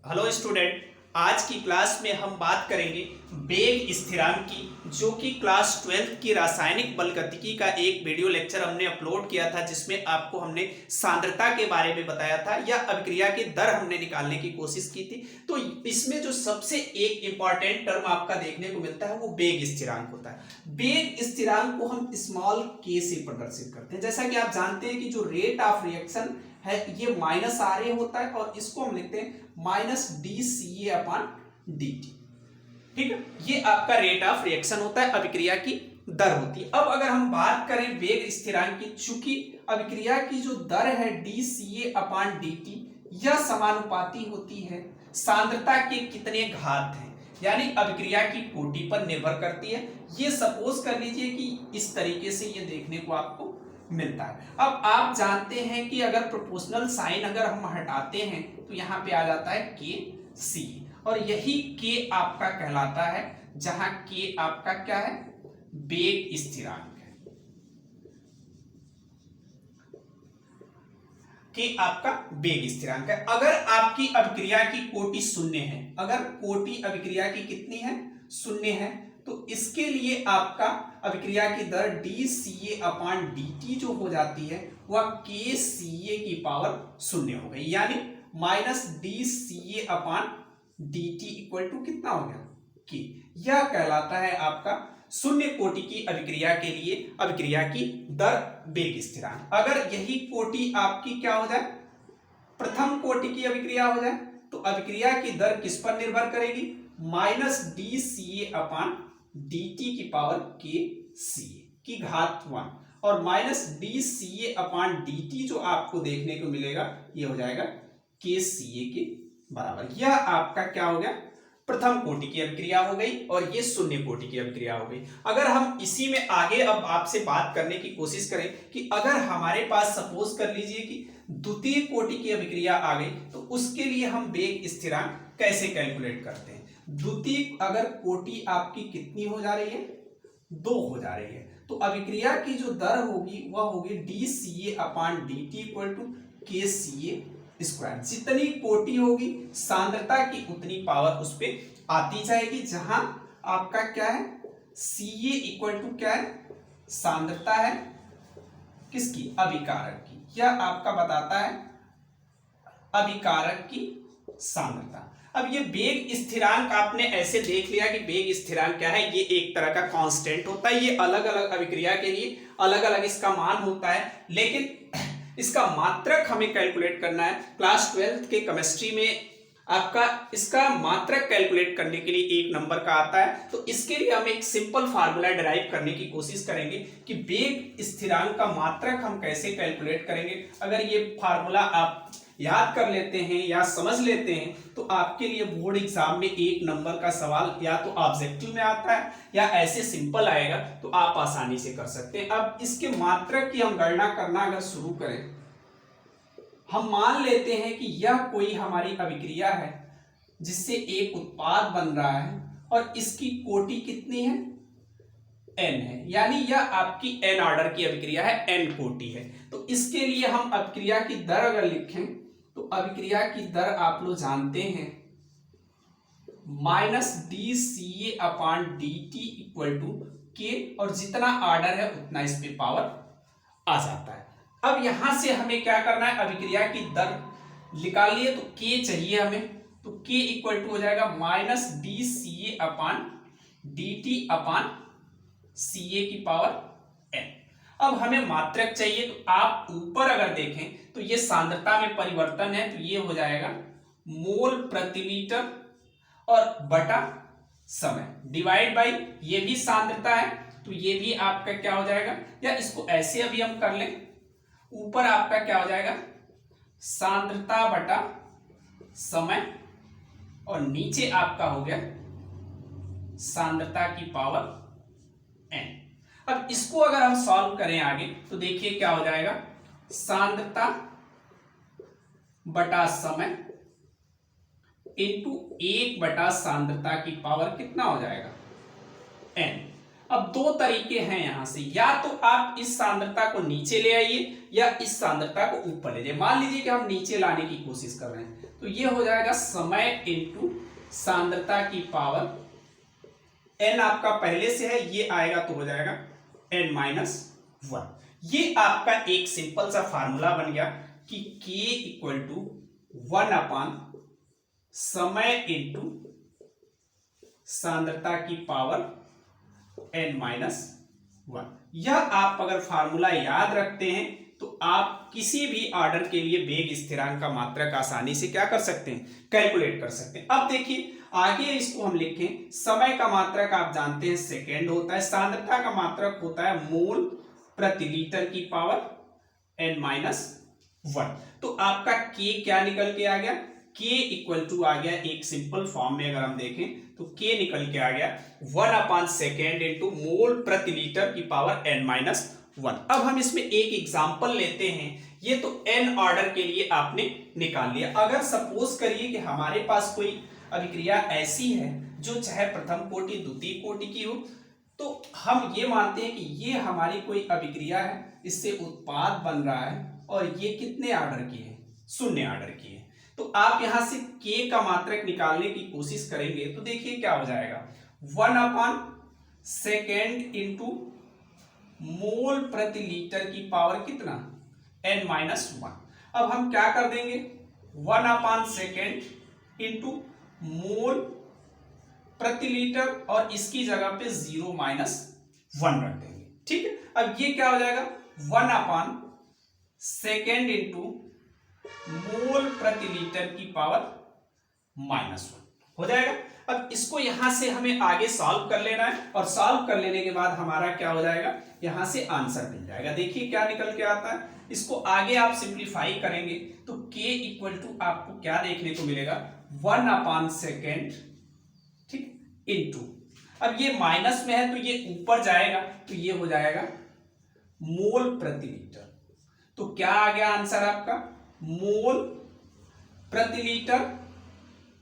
Hello student, आज की class में हम बात करेंगे वेग स्थिरांक की, जो कि क्लास 12 की रासायनिक बलगतिकी का एक वीडियो लेक्चर हमने अपलोड किया था, जिसमें आपको हमने सांद्रता के बारे में बताया था या अभिक्रिया की दर हमने निकालने की कोशिश की थी। तो इसमें जो सबसे एक इंपॉर्टेंट टर्म आपका देखने को मिलता है वो वेग स्थिरांक होता है। वेग स्थिरांक को हम स्मॉल के से प्रदर्शित करते हैं। जैसा कि आप जानते हैं कि जो रेट ऑफ रिएक्शन है ये माइनस आर ए होता है और इसको हम लिखते हैं minus D C A upon D T. ठीक है, ये आपका रेट ऑफ रिएक्शन होता है, अभिक्रिया की दर होती है। अब अगर हम बात करें वेग स्थिरांक की, चूंकि अभिक्रिया की जो दर है D C A upon D T यह समानुपाती होती है सांद्रता के कितने घात हैं, यानी अभिक्रिया की कोटि पर निर्भर करती है। ये सपोज कर लीजिए कि इस तरीके से ये देखने को आपको मिलता है। अब आप जानते हैं कि अगर प्रोपोर्शनल साइन अगर हम हटाते हैं तो यहां पे आ जाता है के सी, और यही के आपका कहलाता है, जहां के आपका क्या है, वेग स्थिरांक है। के आपका वेग स्थिरांक है। अगर आपकी अभिक्रिया की कोटि शून्य है, अगर कोटि अभिक्रिया की कितनी है, शून्य है, तो इसके लिए आपका अभिक्रिया की दर D C A upon D T जो हो जाती है वह के सी ए की पावर शून्य हो गई, यानी minus D C A upon D T equal to कितना हो गया, के। यह कहलाता है आपका शून्य कोटि की अभिक्रिया के लिए अभिक्रिया की दर वेग स्थिरांक। अगर यही कोटि आपकी क्या हो जाए, प्रथम कोटि की अभिक्रिया हो जाए, तो अभिक्रिया की दर किस पर निर्भर करेगी, minus D C A upon D T की पावर के सी ए की घात 1, और minus D C A upon D T जो आपको देखने को मिलेगा ये हो जाएगा के सी ए के बराबर। यह आपका क्या हो गया, प्रथम कोटि की अभिक्रिया हो गई, और ये शून्य कोटि की अभिक्रिया हो गई। अगर हम इसी में आगे अब आपसे बात करने की कोशिश करें कि अगर हमारे पास सपोज कर लीजिए कि द्वितीय कोटि की अभिक्रिया आ गई, तो उसके लिए हम वेग स्थिरांक कैसे कैलकुलेट करते हैं। द्वितीय अगर कोटि आपकी कितनी हो जा रही है, 2 हो जा रही है, तो अभिक्रिया की जो दर होगी वह होगी D C A upon D T equal to K C A square. जितनी कोटि होगी सांद्रता की उतनी पावर उस पर आती जाएगी, जहां आपका क्या है, सी ए इक्वल टू क्या है, सांद्रता है किसकी, अभिकारक की। यह आपका बताता है अभिकारक की सांद्रता। अब ये वेग स्थिरांक आपने ऐसे देख लिया कि वेग स्थिरांक क्या है, ये एक तरह का कांस्टेंट होता है। ये अलग अलग अभिक्रिया के लिए अलग अलग इसका मान होता है, लेकिन इसका मात्रक हमें कैलकुलेट करना है। क्लास 12 के केमिस्ट्री में आपका इसका मात्रक कैलकुलेट करने के लिए एक नंबर का आता है। तो इसके लिए हम एक सिंपल फार्मूला डिराइव करने की कोशिश करेंगे कि वेग स्थिरांक का मात्रक हम कैसे कैलकुलेट करेंगे। अगर ये फार्मूला आप याद कर लेते हैं या समझ लेते हैं तो आपके लिए बोर्ड एग्जाम में एक नंबर का सवाल या तो ऑब्जेक्टिव में आता है या ऐसे सिंपल आएगा, तो आप आसानी से कर सकते हैं। अब इसके मात्रक की हम गणना करना अगर शुरू करें, हम मान लेते हैं कि यह कोई हमारी अभिक्रिया है जिससे एक उत्पाद बन रहा है और इसकी कोटि कितनी है, n है, यानी यह आपकी n ऑर्डर की अभिक्रिया है, n कोटि है। तो इसके लिए हम अभिक्रिया की दर अगर लिखें तो अभिक्रिया की दर आप लोग जानते हैं minus D C A upon D T equal to K, और जितना ऑर्डर है उतना इस पे पावर आ जाता है। अब यहां से हमें क्या करना है, अभिक्रिया की दर निकाल लिए, तो के चाहिए हमें, तो के इक्वल टू हो जाएगा minus D C A upon D T upon सी ए की पावर n। अब हमें मात्रक चाहिए, तो आप ऊपर अगर देखें तो ये सांद्रता में परिवर्तन है, तो ये हो जाएगा मोल प्रति लीटर और बटा समय डिवाइड बाई, ये भी सांद्रता है तो ये भी आपका क्या हो जाएगा, या इसको ऐसे अभी हम कर लें, ऊपर आपका क्या हो जाएगा, सांद्रता बटा समय, और नीचे आपका हो गया सांद्रता की पावर n। अब इसको अगर हम सॉल्व करें आगे तो देखिए क्या हो जाएगा, सांद्रता बटा समय इंटू 1 बटा सांद्रता की पावर कितना हो जाएगा, n। अब दो तरीके हैं यहां से, या तो आप इस सांद्रता को नीचे ले आइए या इस सांद्रता को ऊपर ले जाइए। मान लीजिए कि हम नीचे लाने की कोशिश कर रहे हैं, तो तो ये हो जाएगा समय इंटू सांद्रता की पावर n आपका पहले से है, ये आएगा तो हो जाएगा n-1। ये आपका एक सिंपल सा फार्मूला बन गया कि k इक्वल टू 1 समय इंटू सांद्रता की पावर n-1। यह आप अगर फार्मूला याद रखते हैं तो आप किसी भी ऑर्डर के लिए वेग स्थिरांक का मात्रक आसानी से क्या कर सकते हैं, कैलकुलेट कर सकते हैं। अब देखिए आगे इसको हम लिखें, समय का मात्रक आप जानते हैं सेकेंड होता है, सांद्रता का मात्रक होता है मोल प्रति लीटर की पावर n-1। तो आपका k क्या निकल के आ गया, k इक्वल टू आ गया, एक सिंपल फॉर्म में अगर हम देखें तो k निकल के आ गया 1 सेकेंड इंटू मोल प्रति लीटर की पावर n-1। अब हम इसमें एक एग्जांपल लेते हैं, ये तो n ऑर्डर के लिए आपने निकाल लिया। अगर सपोज करिए कि हमारे पास कोई अभिक्रिया ऐसी है जो चाहे प्रथम कोटि द्वितीय कोटि की हो, तो हम ये मानते हैं कि ये हमारी कोई अभिक्रिया है, इससे उत्पाद बन रहा है और ये कितने ऑर्डर की है, 0 ऑर्डर की है। तो आप यहां से k का मात्रक निकालने की कोशिश करेंगे तो देखिए क्या हो जाएगा, 1 सेकेंड इंटू मोल प्रति लीटर की पावर कितना, n-1। अब हम क्या कर देंगे, 1 सेकेंड इंटू मोल प्रति लीटर और इसकी जगह पे 0-1 रख देंगे, ठीक है। अब ये क्या हो जाएगा, 1 सेकेंड इंटू मोल प्रति लीटर की पावर -1 हो जाएगा। अब इसको यहां से हमें आगे सॉल्व कर लेना है और सॉल्व कर लेने के बाद हमारा क्या हो जाएगा, यहां से आंसर मिल जाएगा। देखिए क्या निकल के आता है, इसको आगे आप सिंप्लीफाई करेंगे तो k इक्वल टू आपको क्या देखने को मिलेगा, 1 सेकेंड, ठीक, इंटू, अब ये माइनस में है तो ये ऊपर जाएगा तो ये हो जाएगा मोल प्रति लीटर। तो क्या आ गया आंसर आपका, मोल प्रति लीटर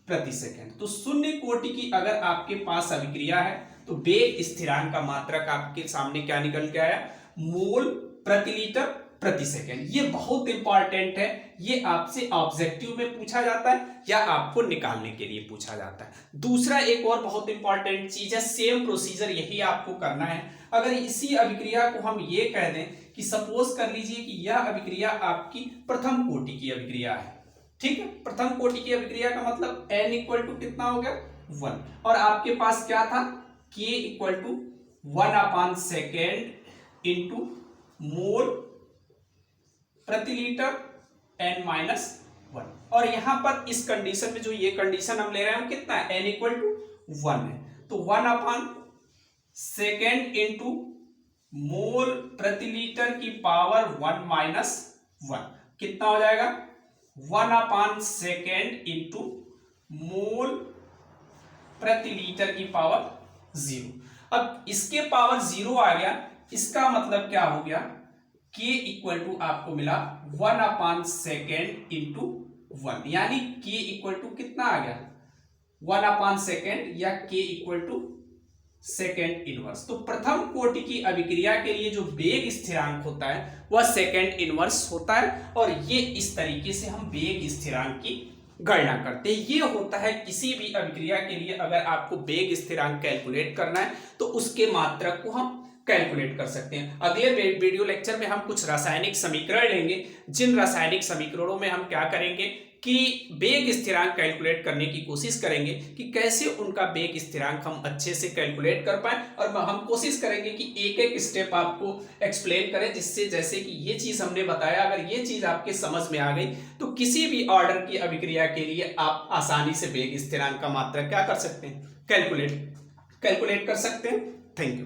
प्रति सेकेंड। तो 0 कोटि की अगर आपके पास अभिक्रिया है तो वेग स्थिरांक का मात्रक आपके सामने क्या निकल के आया, मोल प्रति लीटर प्रति सेकेंड। ये बहुत इंपॉर्टेंट है, ये आपसे ऑब्जेक्टिव में पूछा जाता है या आपको निकालने के लिए पूछा जाता है। दूसरा एक और बहुत इंपॉर्टेंट चीज है, सेम प्रोसीजर यही आपको करना है। अगर इसी अभिक्रिया को हम ये कह दें कि सपोज कर लीजिए कि यह अभिक्रिया आपकी प्रथम कोटि की अभिक्रिया है, ठीक है। प्रथम कोटि की अभिक्रिया का मतलब n इक्वल टू कितना हो गया, 1, और आपके पास क्या था, k equal to 1 second into mole प्रति लीटर n-1। और यहां पर इस कंडीशन में जो ये कंडीशन हम ले रहे हैं कितना है, n इक्वल टू 1 है, तो 1 सेकेंड इंटू मोल प्रति लीटर की पावर 1-1 कितना हो जाएगा, 1 सेकेंड इंटू मोल प्रति लीटर की पावर 0। अब इसके पावर 0 आ गया, इसका मतलब क्या हो गया, k इक्वल टू आपको मिला 1 सेकेंड इंटू 1, यानी k इक्वल टू कितना आ गया, 1 सेकेंड या k equal to second inverse. तो प्रथम कोटि की अभिक्रिया के लिए जो वेग स्थिरांक होता है वह सेकेंड इनवर्स होता है, और ये इस तरीके से हम वेग स्थिरांक की गणना करते हैं। ये होता है किसी भी अभिक्रिया के लिए अगर आपको वेग स्थिरांक कैलकुलेट करना है तो उसके मात्रक को हम कैलकुलेट कर सकते हैं। अगले वीडियो लेक्चर में हम कुछ रासायनिक समीकरण लेंगे, जिन रासायनिक समीकरणों में हम क्या करेंगे कि वेग स्थिरांक कैलकुलेट करने की कोशिश करेंगे कि कैसे उनका वेग स्थिरांक हम अच्छे से कैलकुलेट कर पाए, और हम कोशिश करेंगे कि एक एक स्टेप आपको एक्सप्लेन करें, जिससे जैसे कि ये चीज हमने बताया, अगर ये चीज आपके समझ में आ गई तो किसी भी ऑर्डर की अभिक्रिया के लिए आप आसानी से वेग स्थिरांक का मात्रक क्या कर सकते हैं, कैलकुलेट कर सकते हैं। Thank you.